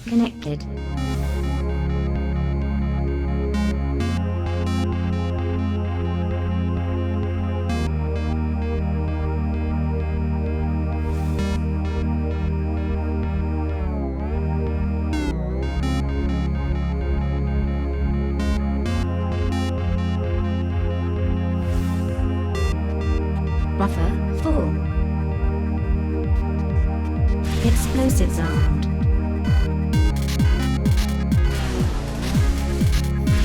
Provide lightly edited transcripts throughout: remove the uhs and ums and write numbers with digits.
Connected. Buffer full. Explosives armed.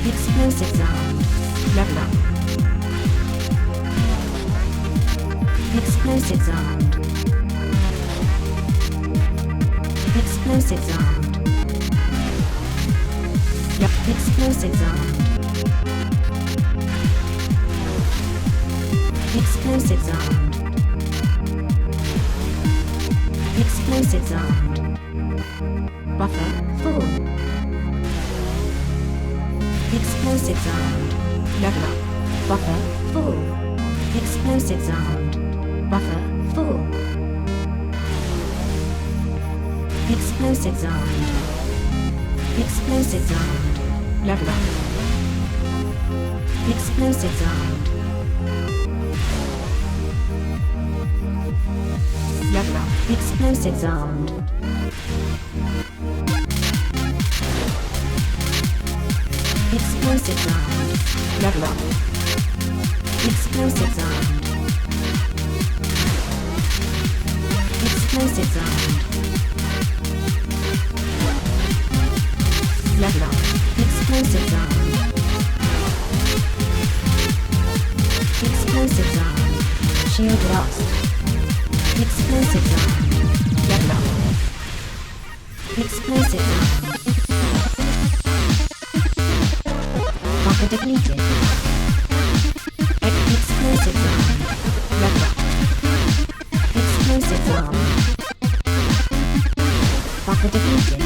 Explosives armed. Level up. Explosives armed. Explosives armed. Yep. Explosives armed. Explosives armed. Explosives armed. Buffer full. Explosives armed. Level up. Buffer full. Explosives armed. Buffer full. Explosives armed. Explosives armed. Level up. Explosives armed. Level up. Explosives armed. Explosives armed. Level up. Explosives armed. Explosives armed. Level up. Explosives armed. Explosives armed. Shield lost. Explosives armed. Level up. Explosives armed. Buffer depleted. Explosives armed. Level up. Explosives armed. Buffer depleted.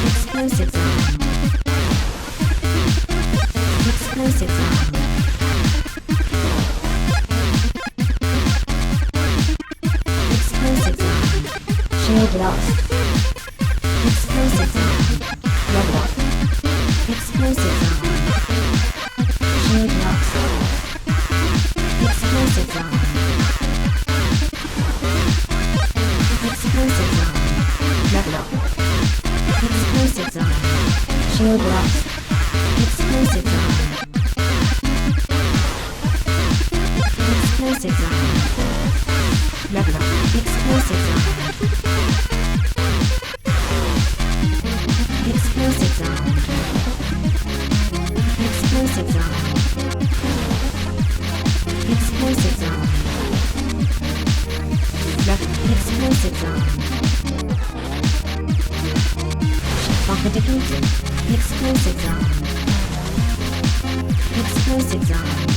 Explosives armed. Explosives armed. Explosives armed. Shield lost. Explosives armed. Level up. Explosives armed. Shield lost. Explosives armed. Explosives armed. Level up. Explosives armed. Shield lost. Explosives armed. Explosives armed. Level up. Explosives armed. Explosives armed. Explosives armed. Explosives armed. Level. Explosives armed. Buffer depleted. Explosives armed. Explosives armed.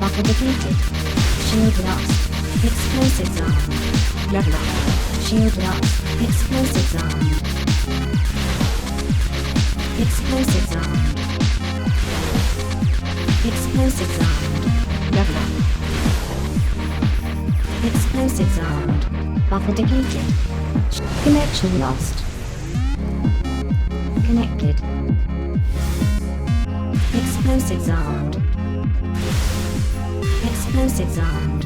Buffer depleted. Shield lost. Explosives armed. Level up. Shield lost. Explosives armed. Explosives armed. Explosives armed. Level up. Explosives armed. Buffer depleted. Connection lost. Connected. Explosives armed. Explosives armed.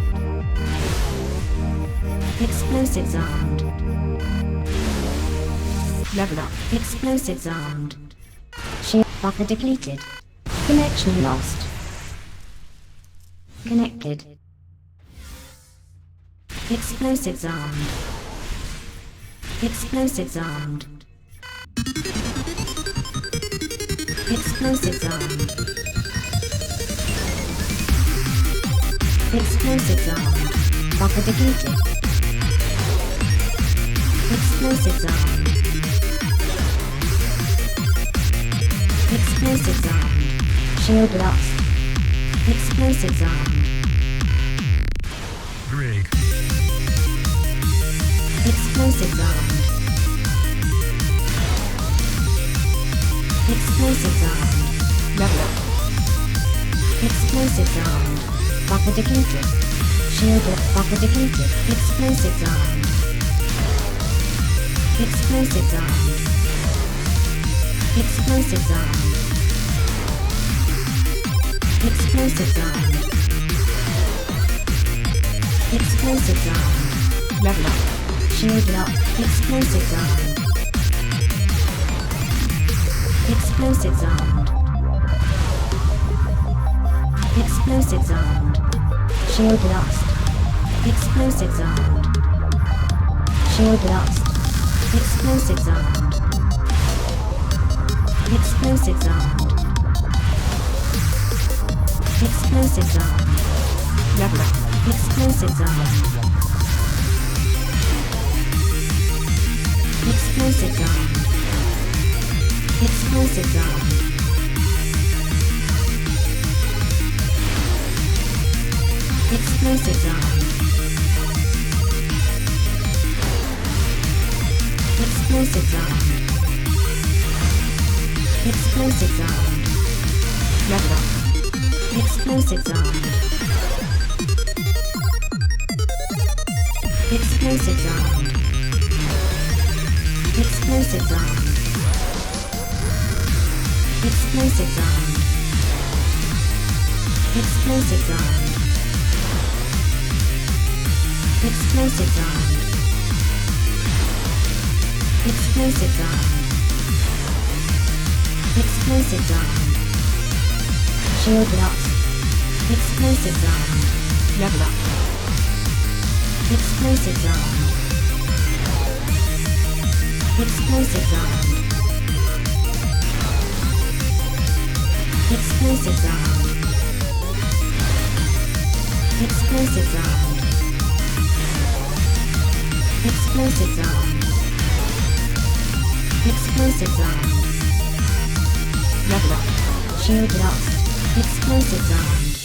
Explosives armed. Level up. Explosives armed. Shield buffer depleted. Connection lost. Connected. Explosives armed. Explosives armed. Explosives armed. Explosives armed. Buffer depleted. Explosives armed. Explosives armed. Shield lost. Explosives armed. Greg. Explosives armed. Explosives armed. Level up. Explosives armed. Buffer depleted. Shield buffer depleted. Explosives armed. Explosives armed. Explosives armed. Explosives armed. Explosives armed. Level up. Shield locked. Explosives armed. Explosives armed. Explosives armed. Shield lost. Explosives armed. Shield lost. Explosives armed. Explosives armed. Explosives armed. Level up. Explosives armed. Explosives armed. Explosives armed. Explosives armed. Explosives armed. Explosives armed. Level up. Explosives armed. Explosives armed. Explosives armed. Explosives armed. Explosives armed. Explosives armed. Explosives armed. Explosives armed. Shield lost. Explosives armed. Level up. Explosives armed. Explosives armed. Explosives armed. Explosives armed. Explosives armed. Explosives armed. Level up. Shield lost. Explosives armed.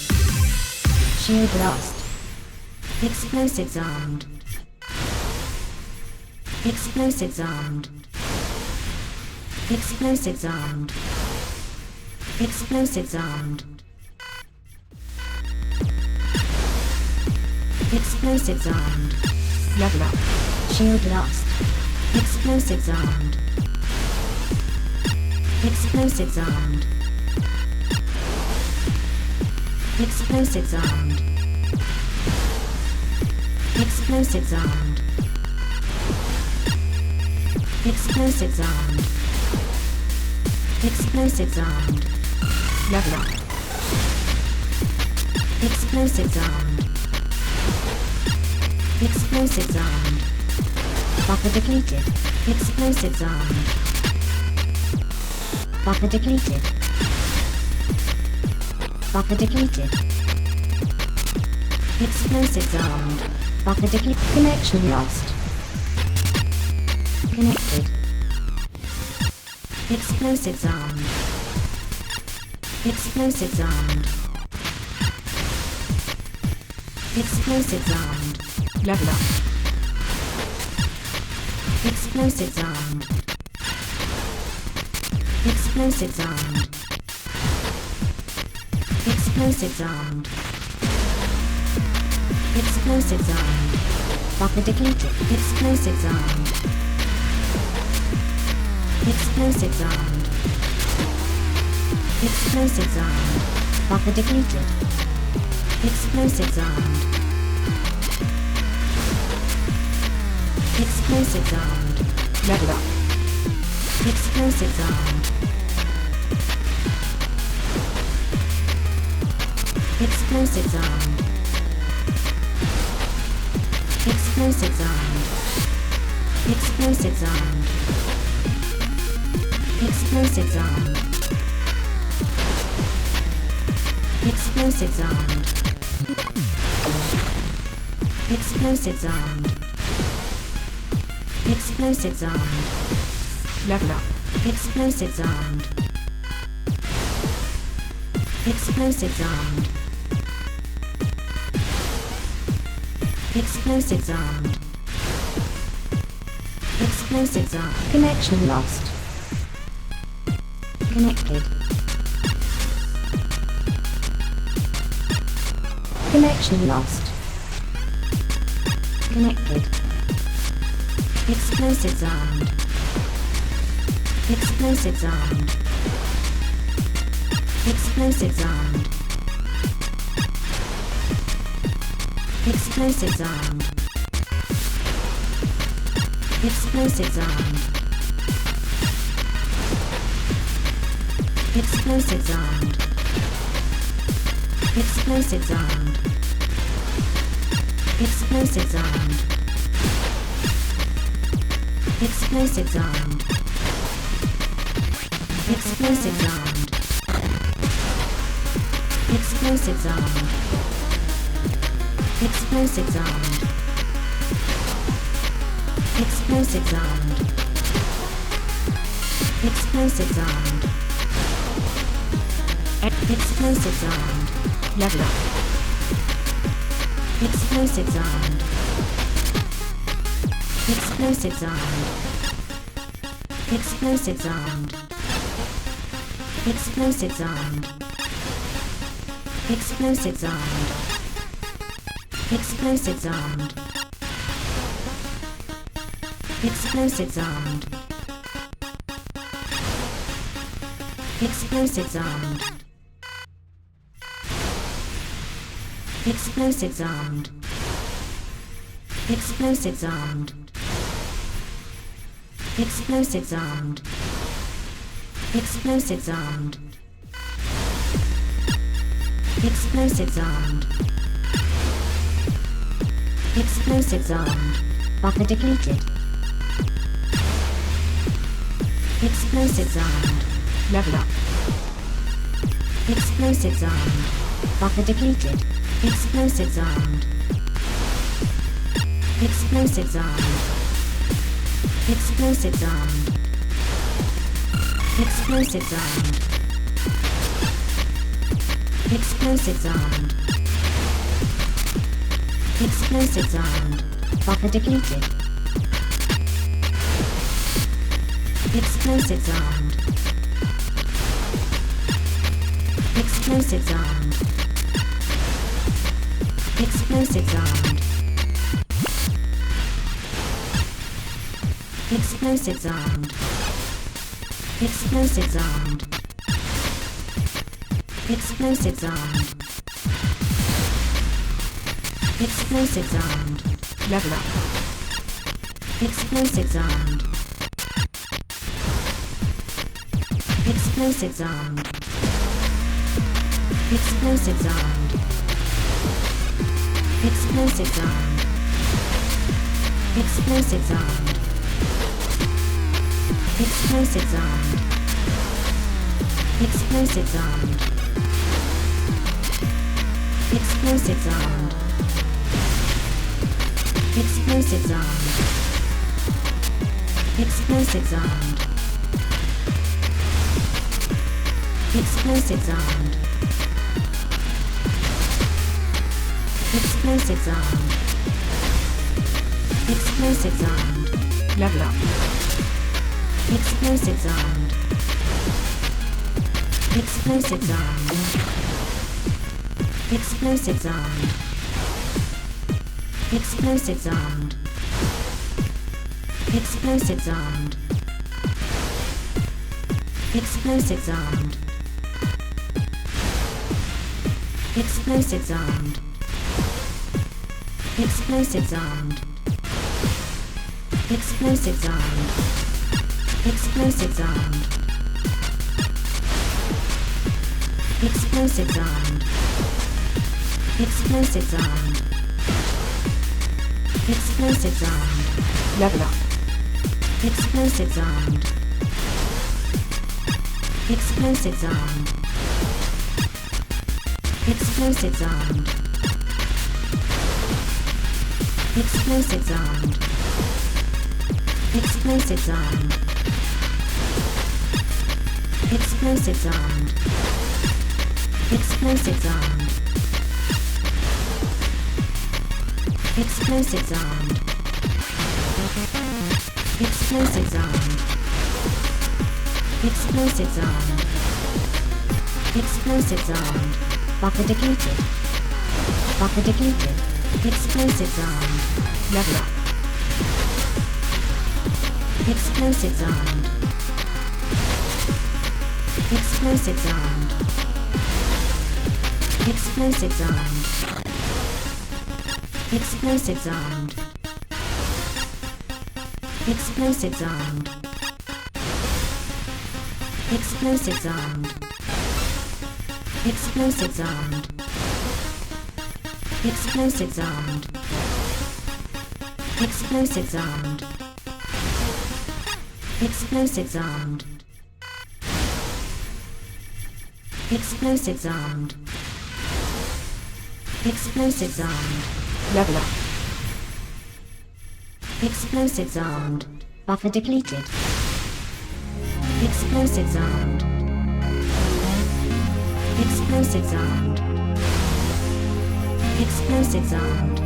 Shield lost. Explosives armed. Explosives armed. Explosives armed. Explosives armed. Explosives armed. Level up. Shield lost. Explosives armed. Explosives armed. Explosives armed. Explosives armed. Explosives armed. Explosives armed. Level up. Explosives armed. Explosives armed. Buffer depleted. Explosives armed. Buffer depleted. Buffer depleted. Explosives armed. Buffer depleted. Connection lost. Connected. Explosives armed. Explosives armed. Explosives armed. Level up. Explosives armed. Explosives armed. Explosives armed. Explosives armed. Buffer depleted. Explosives armed. Explosives armed. Explosives armed. Buffer depleted. Explosives armed. Explosives armed. Level up. Explosives armed. Explosives armed. Explosives armed. Explosives armed. Explosives armed. Explosives armed. Explosives armed. Explosives armed. Level up. Explosives armed. Explosives armed. Explosives armed. Explosives armed. Connection lost. Connected. Connection lost. Connected. Explosives armed. Explosives armed. Explosives armed. Explosives armed. Explosives armed. Explosives armed. Explosives armed. Explosives armed. Explosives armed. Explosives armed. Explosives armed. Explosives armed. Explosives armed. Explosives armed. Explosives armed. Level up. Explosives armed. Explosives armed. Explosives armed. Explosives armed. Explosives armed. Explosives armed. Explosives armed. Explosives armed. Explosives armed. Explosives armed. Explosives armed. Explosives armed. Explosives armed. Explosives armed. Buffer depleted. Explosives armed. Level up. Explosives armed. Buffer depleted. Explosives armed. Explosives armed. Explosives armed. Explosives armed. Explosives armed. Explosives armed. Buffer depleted. Explosives armed. Explosives armed. Explosives armed. Explosives armed. Explosives armed. Explosives armed. Explosives armed. Level up. Explosives armed. Explosives armed. Explosives armed. Explosives armed. Explosives armed. Explosives armed. Explosives armed. Explosives armed. Explosives armed. Explosives armed. Explosives armed. Explosives armed. Explosives armed. Level up. Explosives armed. Explosives armed. Explosives armed. Explosives armed. Explosives armed. Explosives armed. Explosives armed. Explosives armed. Explosives armed. Explosives armed. Explosives armed. Explosives armed. Explosives armed. Level up. Explosives armed. Explosives armed. Explosives armed. Explosives armed. Explosives armed. Explosives armed. Explosives armed. Explosives armed. Explosives armed. Explosives armed. Explosives armed. Buffer depleted. Buffer depleted. Explosives armed. Level up. Explosives armed. Explosives armed. Explosives armed. Explosives armed. Explosives armed. Explosives armed. Explosives armed. Explosives armed. Explosives armed. Explosives armed. Explosives armed. Explosives armed. Level up. Explosives armed. Buffer depleted. Explosives armed. Explosives armed. Explosives armed.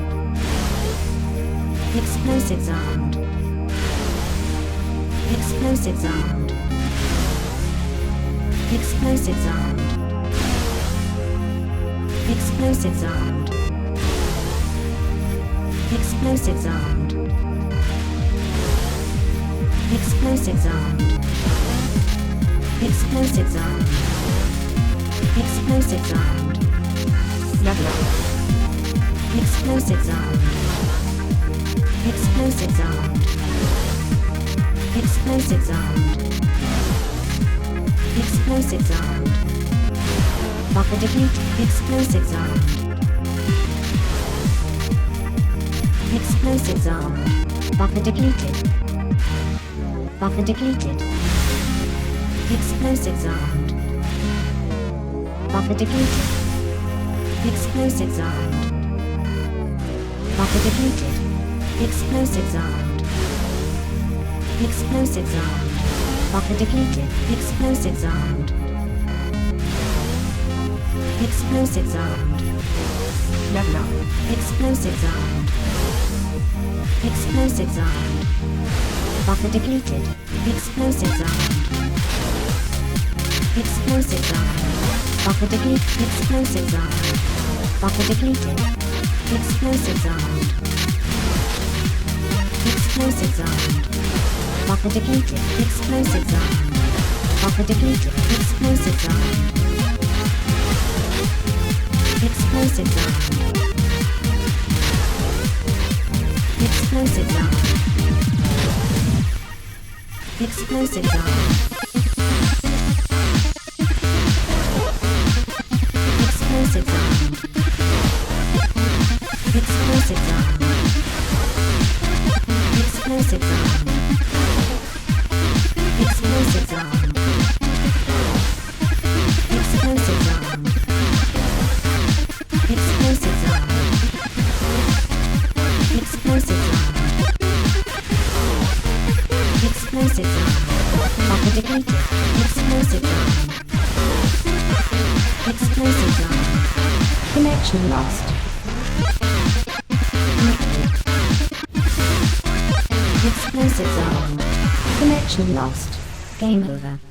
Explosives armed. Explosives armed. Explosives armed. Explosives armed. Explosives armed. Explosives armed. Explosives armed. Explosives armed. Level up. Explosives armed. Explosives armed. Explosives armed. Explosives armed. Buffer depleted. Explosives armed. Explosives armed. Buffer depleted. Buffer depleted. Explosives armed. Buffer depleted. Explosives armed. Buffer depleted. Explosives armed. Explosives armed. Buffer depleted. Explosives armed. Explosives armed. Level up. Explosives armed. Explosives armed. Buffer depleted. Explosives armed. Explosives armed. Buffer depleted. Explosives armed. Buffer depleted. Explosives armed. Explosives armed. Buffer depleted. Explosives armed. Buffer depleted. Explosives armed. Explosives armed. Explosives armed. Explosives armed. Explosives armed. Explosives armed. Explosives armed. Explosives armed. Explosives armed. Explosives armed. Explosives armed. Explosives armed. Buffer depleted. Explosives armed. Explosives armed. Connection lost. Explosives armed. Connection lost. Game over.